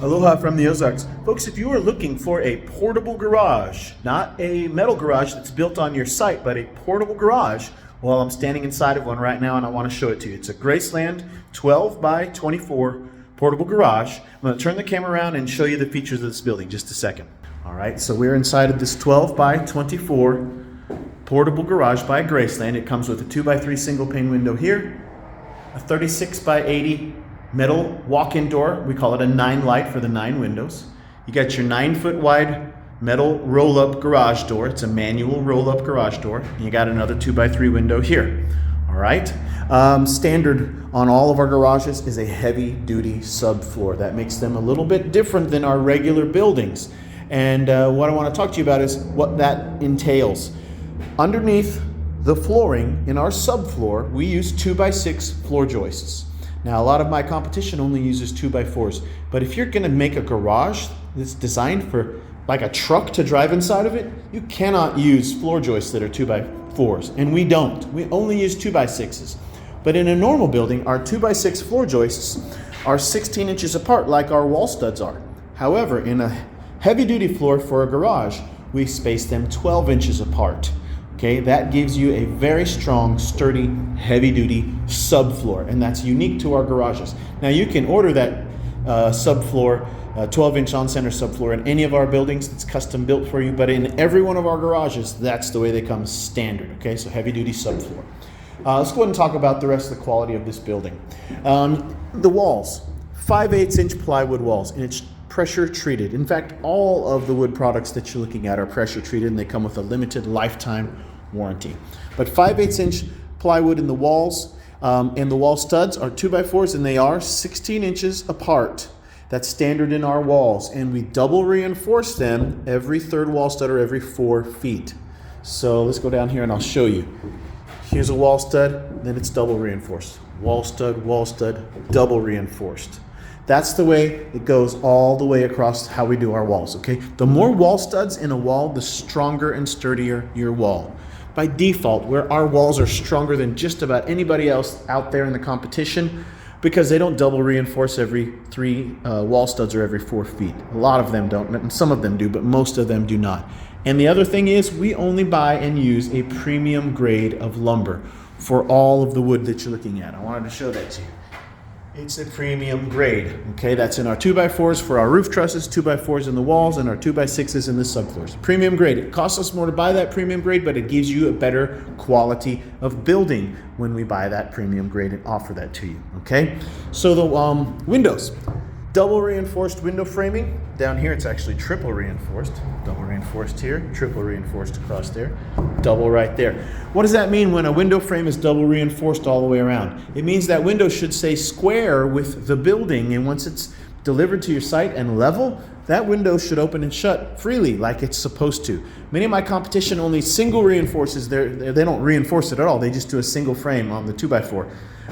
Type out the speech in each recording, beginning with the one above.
Aloha from the Ozarks. Folks, if you are looking for a portable garage, not a metal garage that's built on your site, but a portable garage, well, I'm standing inside of one right now and I want to show it to you. It's a Graceland 12 by 24 portable garage. I'm going to turn the camera around and show you the features of this building just a second. All right, so we're inside of this 12 by 24 portable garage by Graceland. It comes with a 2x3 single pane window here, a 36 by 80 metal walk-in door. We call it a 9 light for the 9 windows. You got your 9-foot wide metal roll-up garage door. It's a manual roll-up garage door. And you got another 2x3 window here. All right. Standard on all of our garages is a heavy-duty subfloor. That makes them a little bit different than our regular buildings. And what I want to talk to you about is what that entails. Underneath the flooring in our subfloor, we use 2x6 floor joists. Now, a lot of my competition only uses 2x4s, but if you're going to make a garage that's designed for like a truck to drive inside of it, you cannot use floor joists that are 2x4s, and we don't. We only use 2x6s. But in a normal building, our 2x6 floor joists are 16 inches apart like our wall studs are. However, in a heavy-duty floor for a garage, we space them 12 inches apart. Okay, that gives you a very strong, sturdy, heavy-duty subfloor, and that's unique to our garages. Now, you can order that subfloor, 12-inch on-center subfloor in any of our buildings. It's custom built for you, but in every one of our garages, that's the way they come standard. Okay, so heavy-duty subfloor. Let's go ahead and talk about the rest of the quality of this building. The walls, 5/8-inch plywood walls, and it's pressure treated. In fact, all of the wood products that you're looking at are pressure treated, and they come with a limited lifetime warranty. But 5/8-inch plywood in the walls, and the wall studs are 2x4s, and they are 16 inches apart. That's standard in our walls, and we double reinforce them every third wall stud or every 4 feet. So let's go down here and I'll show you. Here's a wall stud, then it's double reinforced. Wall stud, double reinforced. That's the way it goes all the way across how we do our walls, okay? The more wall studs in a wall, the stronger and sturdier your wall. By default, where our walls are stronger than just about anybody else out there in the competition, because they don't double reinforce every 3 wall studs or every 4 feet. A lot of them don't, and some of them do, but most of them do not. And the other thing is, we only buy and use a premium grade of lumber for all of the wood that you're looking at. I wanted to show that to you. It's a premium grade, okay? That's in our 2x4s for our roof trusses, 2x4s in the walls, and our 2x6s in the subfloors. Premium grade. It costs us more to buy that premium grade, but it gives you a better quality of building when we buy that premium grade and offer that to you, okay? So the windows. Double reinforced window framing. Down here, it's actually triple reinforced. Double reinforced here, triple reinforced across there, double right there. What does that mean when a window frame is double reinforced all the way around? It means that window should stay square with the building, and once it's delivered to your site and level, that window should open and shut freely like it's supposed to. Many of my competition only single reinforces they don't reinforce it at all. They just do a single frame on the 2x4.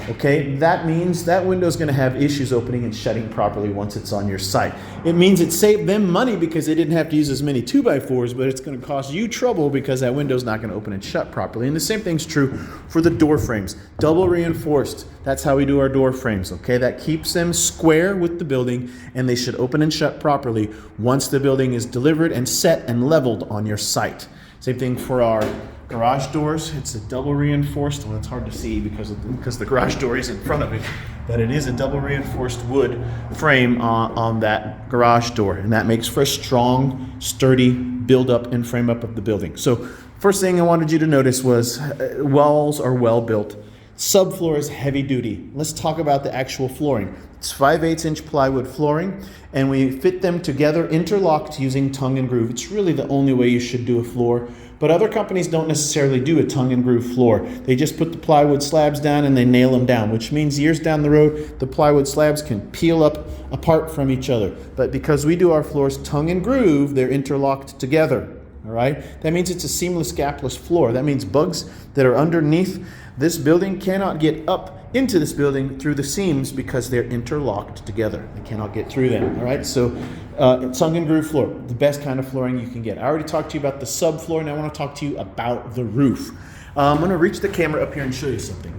Okay, that means that window is going to have issues opening and shutting properly once it's on your site. It means it saved them money because they didn't have to use as many 2x4s, but it's going to cost you trouble because that window is not going to open and shut properly. And the same thing's true for the door frames. Double reinforced. That's how we do our door frames. Okay, that keeps them square with the building, and they should open and shut properly once the building is delivered and set and leveled on your site. Same thing for our garage doors. It's a double reinforced. Well, it's hard to see because the garage door is in front of it, but it is a double reinforced wood frame on that garage door, and that makes for a strong, sturdy build up and frame up of the building. So first thing I wanted you to notice was walls are well built. Subfloor is heavy duty. Let's talk about the actual flooring. It's 5/8-inch plywood flooring, and we fit them together interlocked using tongue and groove. It's really the only way you should do a floor, but other companies don't necessarily do a tongue and groove floor. They just put the plywood slabs down and they nail them down, which means years down the road, the plywood slabs can peel up apart from each other. But because we do our floors tongue and groove, they're interlocked together. All right? That means it's a seamless, gapless floor. That means bugs that are underneath this building cannot get up into this building through the seams because they're interlocked together. They cannot get through them. All right, so tongue and groove floor, the best kind of flooring you can get. I already talked to you about the subfloor, and I want to talk to you about the roof. I'm going to reach the camera up here and show you something.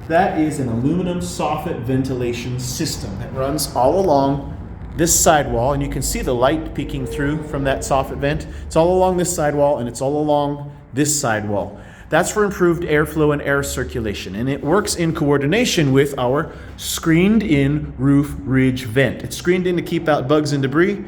That is an aluminum soffit ventilation system that runs all along this sidewall, and you can see the light peeking through from that soffit vent. It's all along this sidewall, and it's all along this sidewall. That's for improved airflow and air circulation, and it works in coordination with our screened-in roof ridge vent. It's screened in to keep out bugs and debris,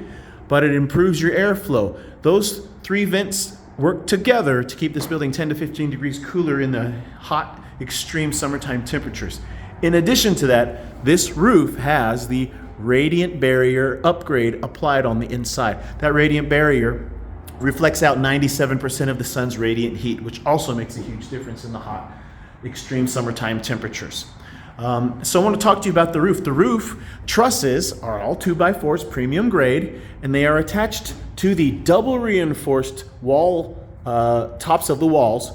but it improves your airflow. Those three vents work together to keep this building 10 to 15 degrees cooler in the hot, extreme summertime temperatures. In addition to that, this roof has the radiant barrier upgrade applied on the inside. That radiant barrier reflects out 97% of the sun's radiant heat, which also makes a huge difference in the hot, extreme summertime temperatures. So I want to talk to you about the roof. The roof trusses are all 2x4s, premium grade, and they are attached to the double reinforced wall tops of the walls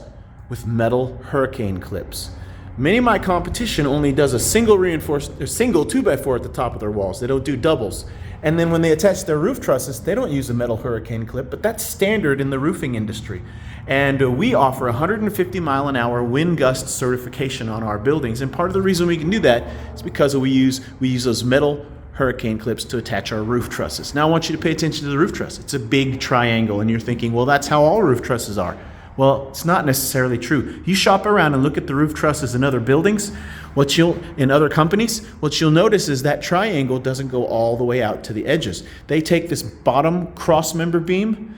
with metal hurricane clips. Many of my competition only does a single 2x4 at the top of their walls. They don't do doubles. And then when they attach their roof trusses, they don't use a metal hurricane clip, but that's standard in the roofing industry. And we offer 150 mile an hour wind gust certification on our buildings. And part of the reason we can do that is because we use those metal hurricane clips to attach our roof trusses. Now I want you to pay attention to the roof truss. It's a big triangle, and you're thinking, well, that's how all roof trusses are. Well, it's not necessarily true. You shop around and look at the roof trusses in other buildings, in other companies, what you'll notice is that triangle doesn't go all the way out to the edges. They take this bottom cross member beam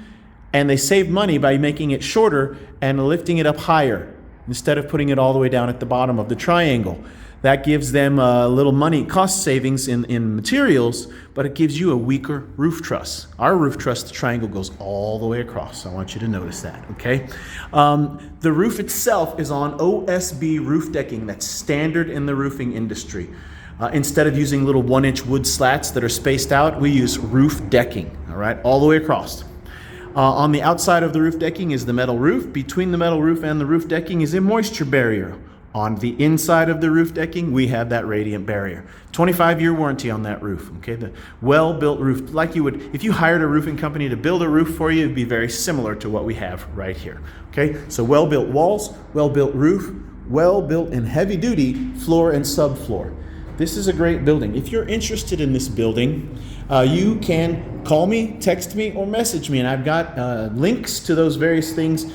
and they save money by making it shorter and lifting it up higher instead of putting it all the way down at the bottom of the triangle. That gives them a little money, cost savings in materials, but it gives you a weaker roof truss. Our roof truss, the triangle goes all the way across. I want you to notice that, okay? The roof itself is on OSB roof decking that's standard in the roofing industry. Instead of using little 1-inch wood slats that are spaced out, we use roof decking, all right, all the way across. On the outside of the roof decking is the metal roof. Between the metal roof and the roof decking is a moisture barrier. On the inside of the roof decking, we have that radiant barrier. 25-year warranty on that roof, okay? The well-built roof, like you would, if you hired a roofing company to build a roof for you, it'd be very similar to what we have right here, okay? So well-built walls, well-built roof, well-built and heavy-duty floor and subfloor. This is a great building. If you're interested in this building, you can call me, text me, or message me, and I've got links to those various things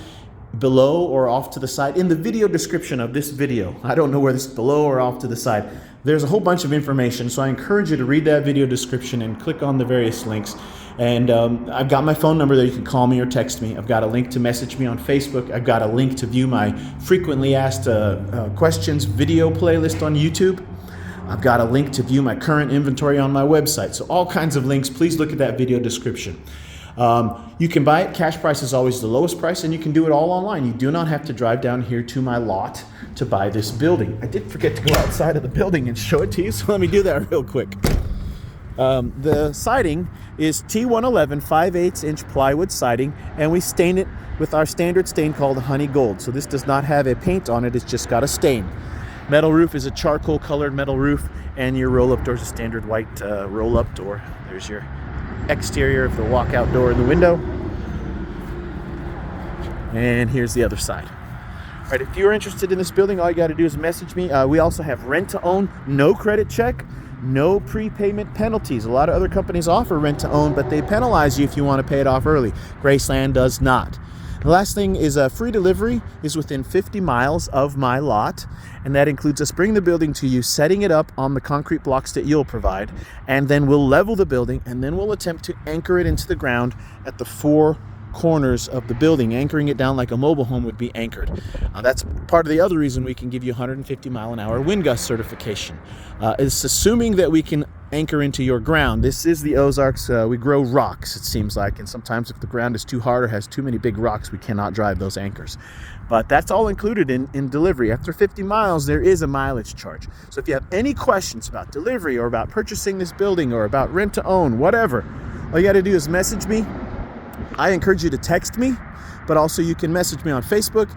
below or off to the side in the video description of this video. I don't know where this is, below or off to the side. There's a whole bunch of information, so I encourage you to read that video description and click on the various links. And I've got my phone number there. You can call me or text me. I've got a link to message me on Facebook. I've got a link to view my frequently asked questions video playlist on YouTube. I've got a link to view my current inventory on my website. So all kinds of links. Please look at that video description. You can buy it. Cash price is always the lowest price, and you can do it all online. You do not have to drive down here to my lot to buy this building. I did forget to go outside of the building and show it to you, so let me do that real quick. The siding is T111 5/8-inch plywood siding, and we stain it with our standard stain called Honey Gold. So this does not have a paint on it, it's just got a stain. Metal roof is a charcoal colored metal roof, and your roll-up door is a standard white roll-up door. There's your exterior of the walkout door in the window. And here's the other side. All right, if you're interested in this building, all you got to do is message me. We also have rent-to-own, no credit check, no prepayment penalties. A lot of other companies offer rent-to-own, but they penalize you if you want to pay it off early. Graceland does not. The last thing is free delivery is within 50 miles of my lot, and that includes us bringing the building to you, setting it up on the concrete blocks that you'll provide, and then we'll level the building, and then we'll attempt to anchor it into the ground at the 4 corners of the building, anchoring it down like a mobile home would be anchored. That's part of the other reason we can give you 150 mile an hour wind gust certification. It's assuming that we can anchor into your ground. This is the Ozarks. We grow rocks, it seems like, and sometimes if the ground is too hard or has too many big rocks, we cannot drive those anchors. But that's all included in delivery. After 50 miles, there is a mileage charge. So if you have any questions about delivery or about purchasing this building or about rent to own, whatever, all you got to do is message me. I encourage you to text me, but also you can message me on Facebook,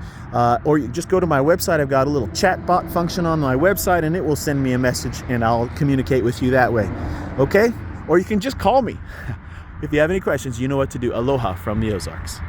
or you just go to my website. I've got a little chat bot function on my website, and it will send me a message, and I'll communicate with you that way. Okay? Or you can just call me. If you have any questions, you know what to do. Aloha from the Ozarks.